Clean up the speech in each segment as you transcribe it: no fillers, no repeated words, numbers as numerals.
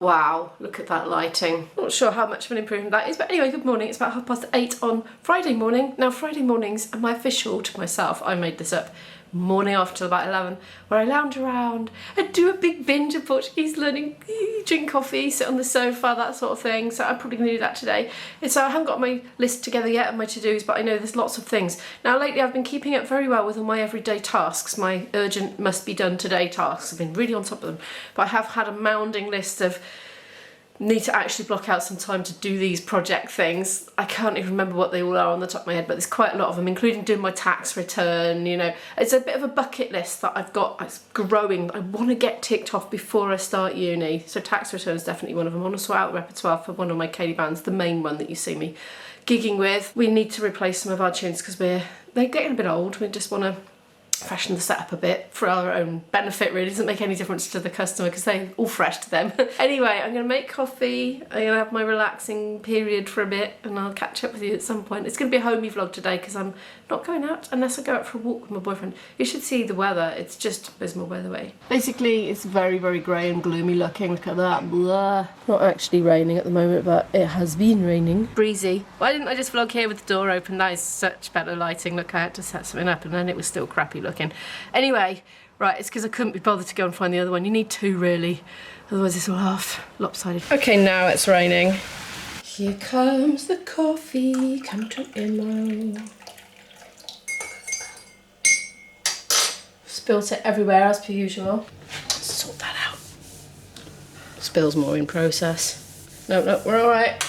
Wow, look at that lighting. Not sure how much of an improvement that is, but anyway, good morning. It's about 8:30 on Friday morning. Now, Friday mornings are my official, to myself, I made this up, morning off till about 11, where I lounge around and do a big binge of Portuguese learning, drink coffee, sit on the sofa, that sort of thing. So I'm probably going to do that today. And so I haven't got my list together yet of my to-dos, but I know there's lots of things. Now lately I've been keeping up very well with all my everyday tasks, my urgent must be done today tasks. I've been really on top of them, but I have had a mounding list of need to actually block out some time to do these project things. I can't even remember what they all are on the top of my head, but there's quite a lot of them, including doing my tax return, you know. It's a bit of a bucket list that I've got, it's growing. I want to get ticked off before I start uni. So tax return is definitely one of them. I want to sort out the repertoire for one of my Katie bands, the main one that you see me gigging with. We need to replace some of our tunes because they're getting a bit old. We just want to fashion the setup a bit for our own benefit, really. It doesn't make any difference to the customer because they're all fresh to them. Anyway, I'm going to make coffee, I'm going to have my relaxing period for a bit, and I'll catch up with you at some point. It's going to be a homey vlog today because I'm not going out unless I go out for a walk with my boyfriend. You should see the weather, it's just abysmal by the way. Basically, it's very, very grey and gloomy looking. Look at that, blah. Not actually raining at the moment, but it has been raining. Breezy. Why didn't I just vlog here with the door open? That is such better lighting. Look, I had to set something up and then it was still crappy looking. Anyway, right, it's because I couldn't be bothered to go and find the other one. You need two, really. Otherwise it's all half lopsided. Okay, now it's raining. Here comes the coffee, come to Imo. Spilt it everywhere as per usual. Sort that out. Spills more in process. No, we're all right.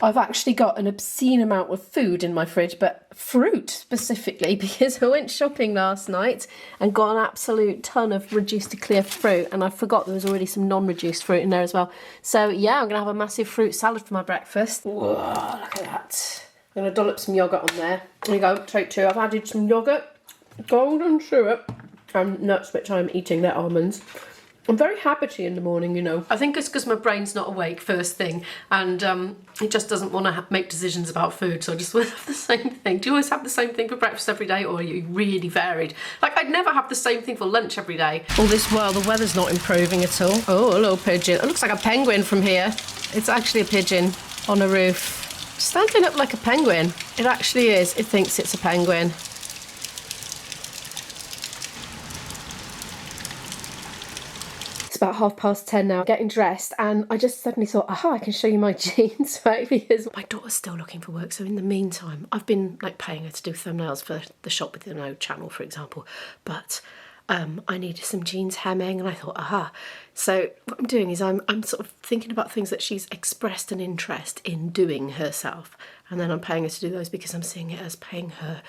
I've actually got an obscene amount of food in my fridge, but fruit specifically, because I went shopping last night and got an absolute ton of reduced to clear fruit, and I forgot there was already some non-reduced fruit in there as well. So yeah, I'm gonna have a massive fruit salad for my breakfast. Whoa, look at that. I'm gonna dollop some yogurt on there. There you go, take two. I've added some yogurt, golden syrup, and nuts, which I'm eating. They're almonds. I'm very habity in the morning, you know. I think it's because my brain's not awake first thing, and it just doesn't want to make decisions about food, so I just want to have the same thing. Do you always have the same thing for breakfast every day, or are you really varied? Like, I'd never have the same thing for lunch every day. All this while, the weather's not improving at all. Oh, a little pigeon. It looks like a penguin from here. It's actually a pigeon on a roof. Standing up like a penguin. It actually is. It thinks it's a penguin. About 10:30 now, getting dressed, and I just suddenly thought, aha, I can show you my jeans, right? Because my daughter's still looking for work, so in the meantime, I've been like paying her to do thumbnails for the Shop with No channel, for example, but I needed some jeans hemming, and I thought, aha. So what I'm doing is I'm sort of thinking about things that she's expressed an interest in doing herself, and then I'm paying her to do those because I'm seeing it as paying her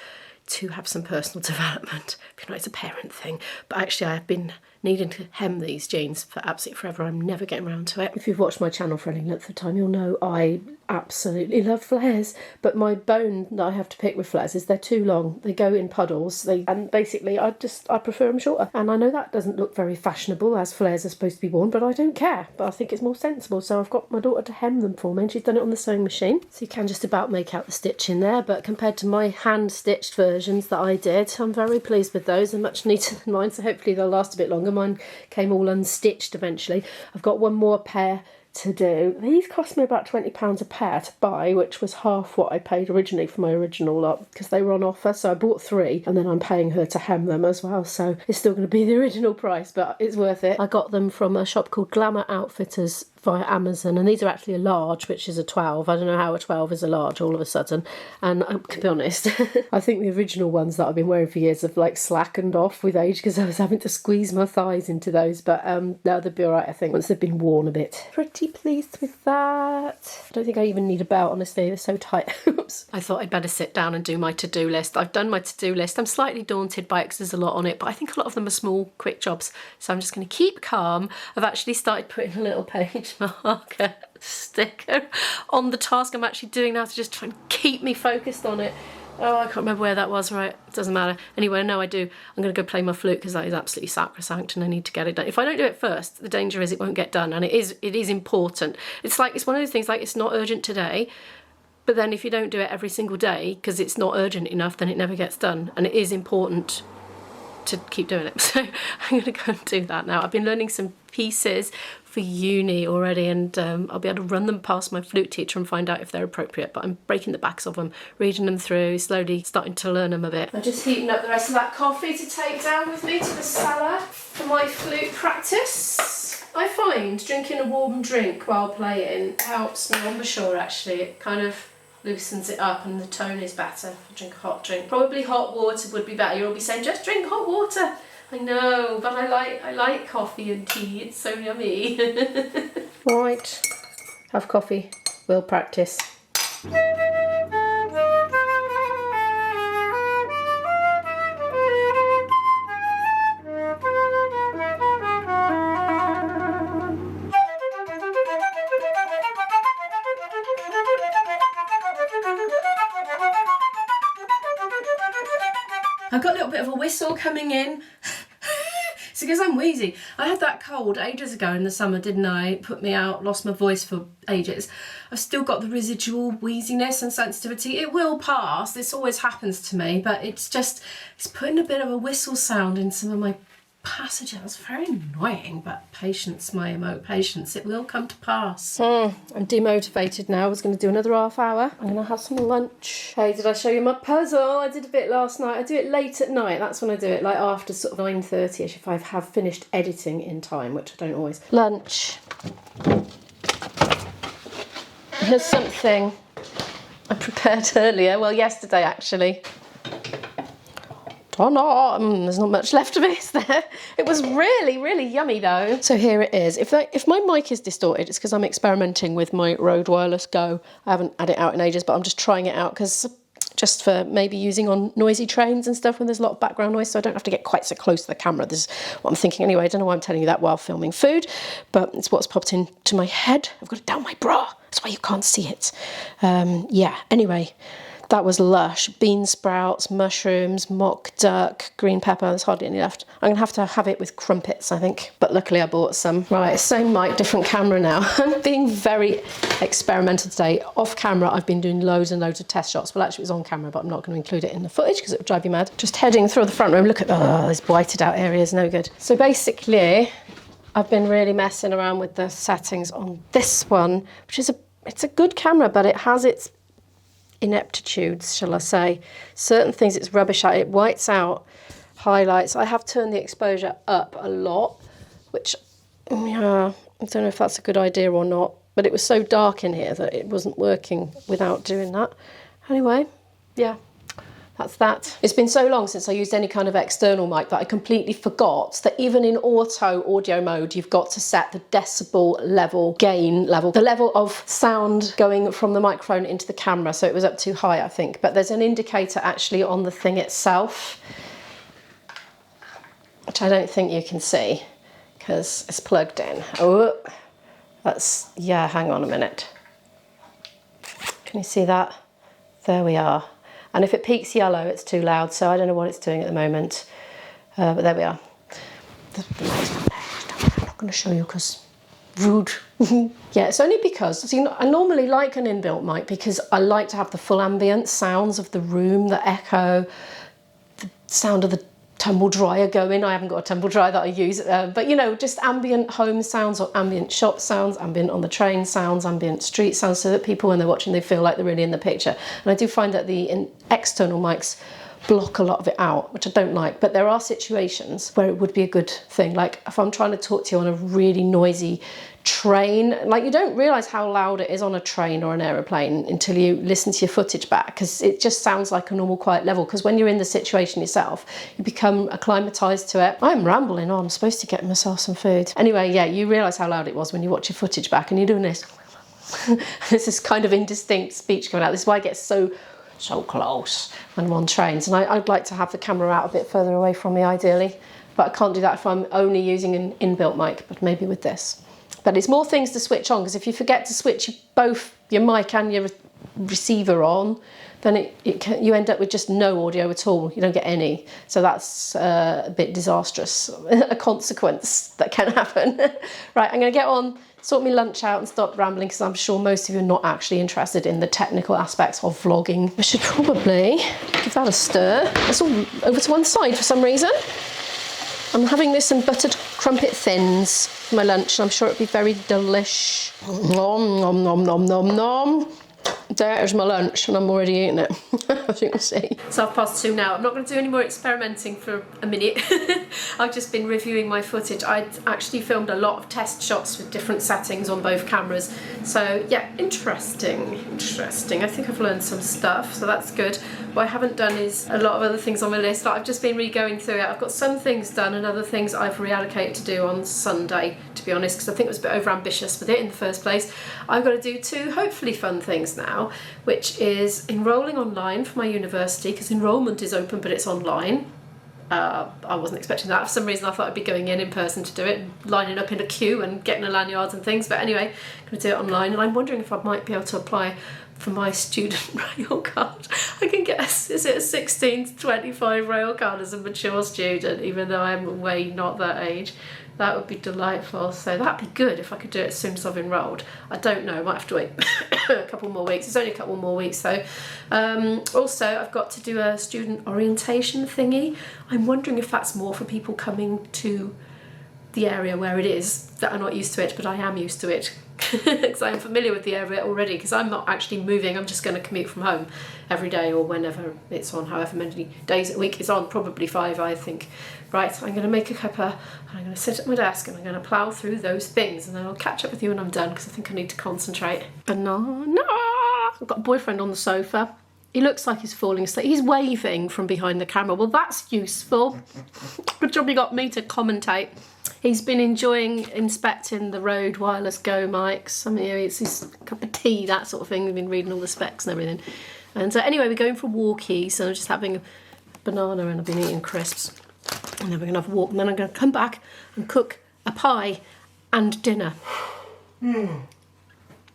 to have some personal development. You know, it's a parent thing, but actually I've been needing to hem these jeans for absolutely forever. I'm never getting around to it. If you've watched my channel for any length of time, you'll know I absolutely love flares, but my bone that I have to pick with flares is they're too long. They go in puddles, and basically I prefer them shorter. And I know that doesn't look very fashionable as flares are supposed to be worn, but I don't care. But I think it's more sensible, so I've got my daughter to hem them for me, and she's done it on the sewing machine. So you can just about make out the stitch in there, but compared to my hand-stitched versions that I did, I'm very pleased with those. They're much neater than mine, so hopefully they'll last a bit longer. Mine came all unstitched eventually. I've got one more pair to do. These cost me about £20 a pair to buy, which was half what I paid originally for my original lot because they were on offer, so I bought 3, and then I'm paying her to hem them as well, so it's still going to be the original price, but it's worth it. I got them from a shop called Glamour Outfitters via Amazon, and these are actually a large, which is a 12. I don't know how a 12 is a large all of a sudden, and to be honest, I think the original ones that I've been wearing for years have like slackened off with age because I was having to squeeze my thighs into those, but no, they'll be alright I think once they've been worn a bit. Pretty pleased with that. I don't think I even need a belt, honestly, they're so tight. Oops. I thought I'd better sit down and do my to-do list. I've done my to-do list. I'm slightly daunted by it because there's a lot on it, but I think a lot of them are small, quick jobs, so I'm just going to keep calm. I've actually started putting a little page marker sticker on the task I'm actually doing now to just try and keep me focused on it. Oh, I can't remember where that was, right? It doesn't matter. Anyway, no, I do. I'm going to go play my flute because that is absolutely sacrosanct and I need to get it done. If I don't do it first, the danger is it won't get done, and it is important. It's like, it's one of those things like it's not urgent today, but then if you don't do it every single day because it's not urgent enough, then it never gets done, and it is important to keep doing it. So I'm going to go and do that now. I've been learning some pieces for uni already, and I'll be able to run them past my flute teacher and find out if they're appropriate. But I'm breaking the backs of them, reading them through, slowly starting to learn them a bit. I'm just heating up the rest of that coffee to take down with me to the cellar for my flute practice. I find drinking a warm drink while playing helps me on the shore actually. It kind of loosens it up and the tone is better. If I drink a hot drink. Probably hot water would be better. You'll all be saying, just drink hot water. I know, but I like coffee and tea. It's so yummy. Right, have coffee. We'll practice. I've got a little bit of a whistle coming in. It's because I'm wheezy. I had that cold ages ago in the summer, didn't I? Put me out, lost my voice for ages. I've still got the residual wheeziness and sensitivity. It will pass, this always happens to me, but it's putting a bit of a whistle sound in some of my passages. It's very annoying, but patience, my emote, patience. It will come to pass. I'm demotivated now. I was going to do another half hour. I'm going to have some lunch. Hey, did I show you my puzzle? I did a bit last night. I do it late at night. That's when I do it, like after sort of 9:30ish, if I have finished editing in time, which I don't always. Lunch. Here's something I prepared earlier. Well, yesterday actually. There's not much left of it, is there? It was really, really yummy though. So here it is. If my mic is distorted, it's because I'm experimenting with my Rode Wireless Go. I haven't had it out in ages, but I'm just trying it out because just for maybe using on noisy trains and stuff when there's a lot of background noise, so I don't have to get quite so close to the camera. This is what I'm thinking anyway. I don't know why I'm telling you that while filming food, but it's what's popped into my head. I've got it down my bra. That's why you can't see it. Yeah, anyway. That was lush. Bean sprouts, mushrooms, mock duck, green pepper. There's hardly any left. I'm going to have it with crumpets, I think. But luckily I bought some. Right, same mic, different camera now. I'm being very experimental today. Off camera, I've been doing loads and loads of test shots. Well, actually it was on camera, but I'm not going to include it in the footage because it would drive you mad. Just heading through the front room. Look at those whited out areas, no good. So basically, I've been really messing around with the settings on this one, which is it's a good camera, but it has its ineptitudes, shall I say. Certain things it's rubbish at. It whites out highlights. I have turned the exposure up a lot, which, yeah, I don't know if that's a good idea or not, but it was so dark in here that it wasn't working without doing that. Anyway, yeah. That's that. It's been so long since I used any kind of external mic that I completely forgot that even in auto audio mode, you've got to set the decibel level, gain level, the level of sound going from the microphone into the camera. So it was up too high, I think. But there's an indicator actually on the thing itself, which I don't think you can see because it's plugged in. Oh, yeah, hang on a minute. Can you see that? There we are. And if it peaks yellow, it's too loud, so I don't know what it's doing at the moment. But there we are. I'm not going to show you because rude. Yeah, it's only because, see, I normally like an inbuilt mic because I like to have the full ambient sounds of the room, the echo, the sound of the tumble dryer going. I haven't got a tumble dryer that I use, but you know, just ambient home sounds or ambient shop sounds, ambient on the train sounds, ambient street sounds, so that people when they're watching they feel like they're really in the picture. And I do find that the external mics block a lot of it out, which I don't like, but there are situations where it would be a good thing. Like if I'm trying to talk to you on a really noisy train, like you don't realise how loud it is on a train or an aeroplane until you listen to your footage back, because it just sounds like a normal quiet level, because when you're in the situation yourself you become acclimatised to it. I'm rambling on, I'm supposed to get myself some food. Anyway, yeah, you realise how loud it was when you watch your footage back and you're doing this. There's this kind of indistinct speech coming out. This is why it gets so close when I'm on trains, and I'd like to have the camera out a bit further away from me ideally, but I can't do that if I'm only using an inbuilt mic, but maybe with this. But it's more things to switch on, because if you forget to switch both your mic and your receiver on, then you end up with just no audio at all. You don't get any. So that's a bit disastrous, a consequence that can happen. Right, I'm going to get on, sort my lunch out and stop rambling, because I'm sure most of you are not actually interested in the technical aspects of vlogging. I should probably give that a stir. It's all over to one side for some reason. I'm having this in buttered crumpet thins for my lunch, and I'm sure it'll be very delish. Nom, nom, nom, nom, nom, nom. There's my lunch, and I'm already eating it, as you can see. It's 2:30 now. I'm not going to do any more experimenting for a minute. I've just been reviewing my footage. I'd actually filmed a lot of test shots with different settings on both cameras. So yeah, interesting. I think I've learned some stuff, so that's good. What I haven't done is a lot of other things on my list. I've just been re-going through it. I've got some things done and other things I've reallocated to do on Sunday, to be honest, because I think it was a bit over-ambitious with it in the first place. I've got to do 2 hopefully fun things now, which is enrolling online for my university, because enrolment is open but it's online. I wasn't expecting that. For some reason I thought I'd be going in person to do it, lining up in a queue and getting a lanyard and things, but anyway, I'm going to do it online, and I'm wondering if I might be able to apply for my student rail card. I can get is it a 16 to 25 rail card as a mature student, even though I'm way not that age. That would be delightful. So that'd be good if I could do it as soon as I've enrolled. I don't know, I might have to wait a couple more weeks. It's only a couple more weeks though. Also, I've got to do a student orientation thingy. I'm wondering if that's more for people coming to the area where it is that are not used to it, but I am used to it. Because I'm familiar with the area already, because I'm not actually moving. I'm just going to commute from home every day or whenever it's on, however many days a week it's on, probably 5 I think. Right, I'm going to make a cuppa and I'm going to sit at my desk and I'm going to plough through those things, and then I'll catch up with you when I'm done, because I think I need to concentrate. Banana! I've got a boyfriend on the sofa. He looks like he's falling asleep. He's waving from behind the camera. Well, that's useful. Good job you got me to commentate. He's been enjoying inspecting the Rode Wireless Go mics. I mean, it's his cup of tea, that sort of thing. We've been reading all the specs and everything. And anyway, we're going for walkies, so I'm just having a banana and I've been eating crisps. And then we're going to have a walk, and then I'm going to come back and cook a pie and dinner.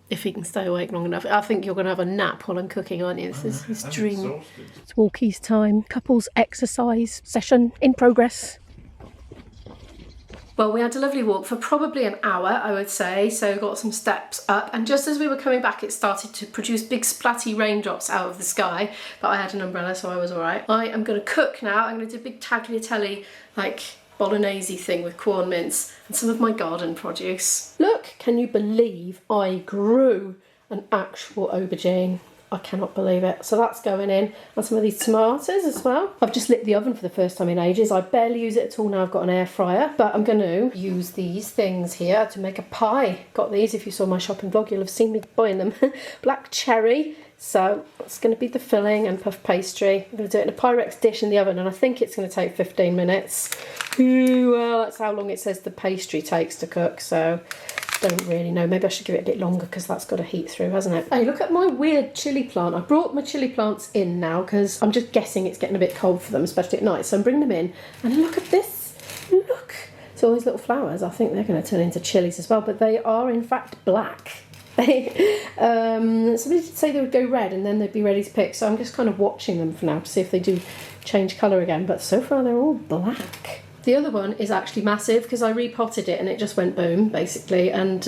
If he can stay awake long enough. I think you're going to have a nap while I'm cooking, aren't you? This is his dream. It's walkies time. Couples exercise session in progress. Well, we had a lovely walk for probably an hour, I would say, so got some steps up, and just as we were coming back it started to produce big splatty raindrops out of the sky, but I had an umbrella so I was alright. I am going to cook now. I'm going to do a big tagliatelle, like bolognese thing with corn mince and some of my garden produce. Look, can you believe I grew an actual aubergine? I cannot believe it. So that's going in, and some of these tomatoes as well. I've just lit the oven for the first time in ages. I barely use it at all now. I've got an air fryer, but I'm going to use these things here to make a pie. Got these, if you saw my shopping vlog, you'll have seen me buying them. Black cherry. So it's going to be the filling and puff pastry. I'm going to do it in a Pyrex dish in the oven, and I think it's going to take 15 minutes. Ooh, well, that's how long it says the pastry takes to cook, so don't really know. Maybe I should give it a bit longer because that's got to heat through, hasn't it? Hey, look at my weird chilli plant. I brought my chilli plants in now because I'm just guessing it's getting a bit cold for them, especially at night. So I'm bringing them in, and look at this. Look. So all these little flowers, I think they're going to turn into chilies as well, but they are in fact black. Somebody did say they would go red and then they'd be ready to pick, so I'm just kind of watching them for now to see if they do change colour again, but so far they're all black. The other one is actually massive because I repotted it and it just went boom, basically. And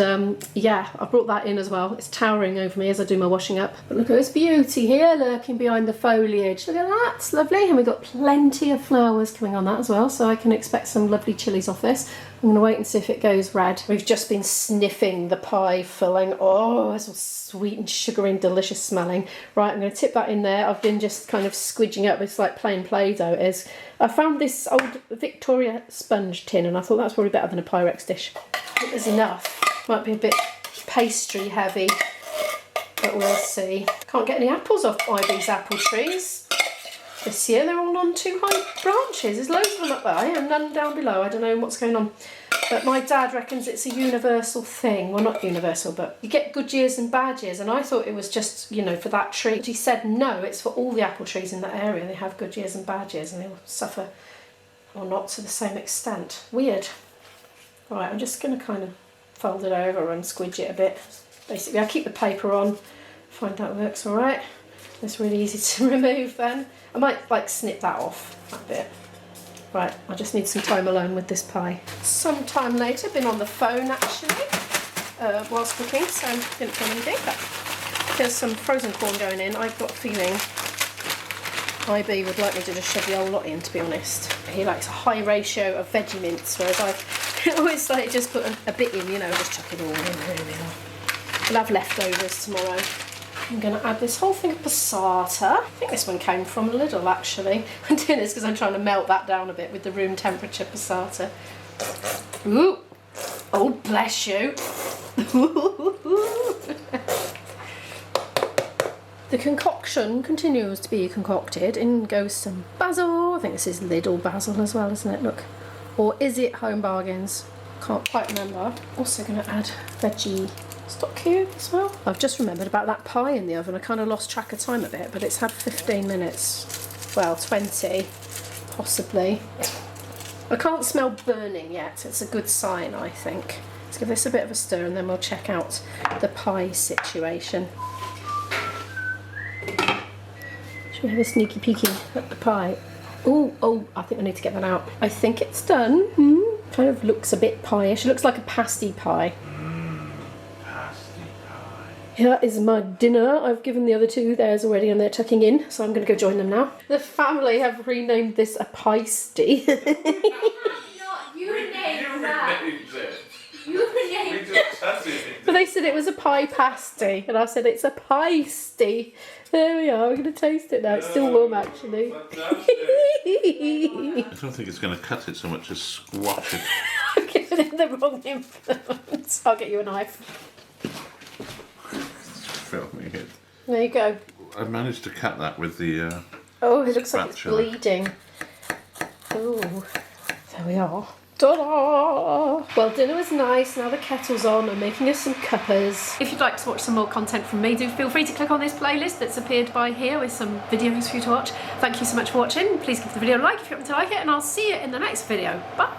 yeah, I brought that in as well. It's towering over me as I do my washing up. But look at this beauty here lurking behind the foliage. Look at that, it's lovely. And we've got plenty of flowers coming on that as well, so I can expect some lovely chilies off this. I'm going to wait and see if it goes red. We've just been sniffing the pie filling. Oh, it's all sweet and sugary and delicious smelling. Right, I'm going to tip that in there. I've been just kind of squidging up. It's like plain Play-Doh it is. I found this old Victoria sponge tin and I thought that's probably better than a Pyrex dish. I think there's enough. Might be a bit pastry heavy, but we'll see. Can't get any apples off Ivy's apple trees this year. They're all on too high branches. There's loads of them up there and none down below. I don't know what's going on. But my dad reckons it's a universal thing. Well, not universal, but you get good years and bad years. And I thought it was just, you know, for that tree. But he said no, it's for all the apple trees in that area. They have good years and bad years and they will suffer or not to the same extent. Weird. Right, I'm just going to kind of fold it over and squidge it a bit. Basically, I keep the paper on, find that works all right. It's really easy to remove then. I might like snip that off, that bit. Right, I just need some time alone with this pie. Some time later, been on the phone actually, whilst cooking, so didn't film anything, but there's some frozen corn going in. I've got a feeling IB would like me to just shove the whole lot in, to be honest. He likes a high ratio of veggie mince, whereas I've I always like just put a bit in, you know, just chuck it all in. Really. We'll have leftovers tomorrow. I'm going to add this whole thing of passata. I think this one came from Lidl actually. I'm doing this because I'm trying to melt that down a bit with the room temperature passata. Ooh! Oh, bless you! The concoction continues to be concocted. In goes some basil. I think this is Lidl basil as well, isn't it? Look. Or is it Home Bargains? Can't quite remember. Also going to add veggie stock cube as well. I've just remembered about that pie in the oven. I kind of lost track of time a bit, but it's had 15 minutes. Well, 20, possibly. I can't smell burning yet. It's a good sign, I think. Let's give this a bit of a stir and then we'll check out the pie situation. Should we have a sneaky peeky at the pie? Oh, I think I need to get that out. I think it's done. Kind of looks a bit pie-ish. It looks like a pasty pie. Pasty pie. Here is my dinner. I've given the other two theirs already and they're tucking in, so I'm going to go join them now. The family have renamed this a piesty. You renamed that. You renamed it. But they said it was a pie pasty, and I said it's a piesty. There we are, we're going to taste it now. It's still warm actually. I don't think it's going to cut it so much as squash it. I'm giving it the wrong influence. I'll get you a knife. Filming it. There you go. I managed to cut that with the. Oh, it looks like it's spatula. bleeding. Oh, there we are. Ta-da! Well, dinner was nice. Now the kettle's on. I'm making us some cuppers. If you'd like to watch some more content from me, do feel free to click on this playlist that's appeared by here with some videos for you to watch. Thank you so much for watching. Please give the video a like if you happen to like it, and I'll see you in the next video. Bye!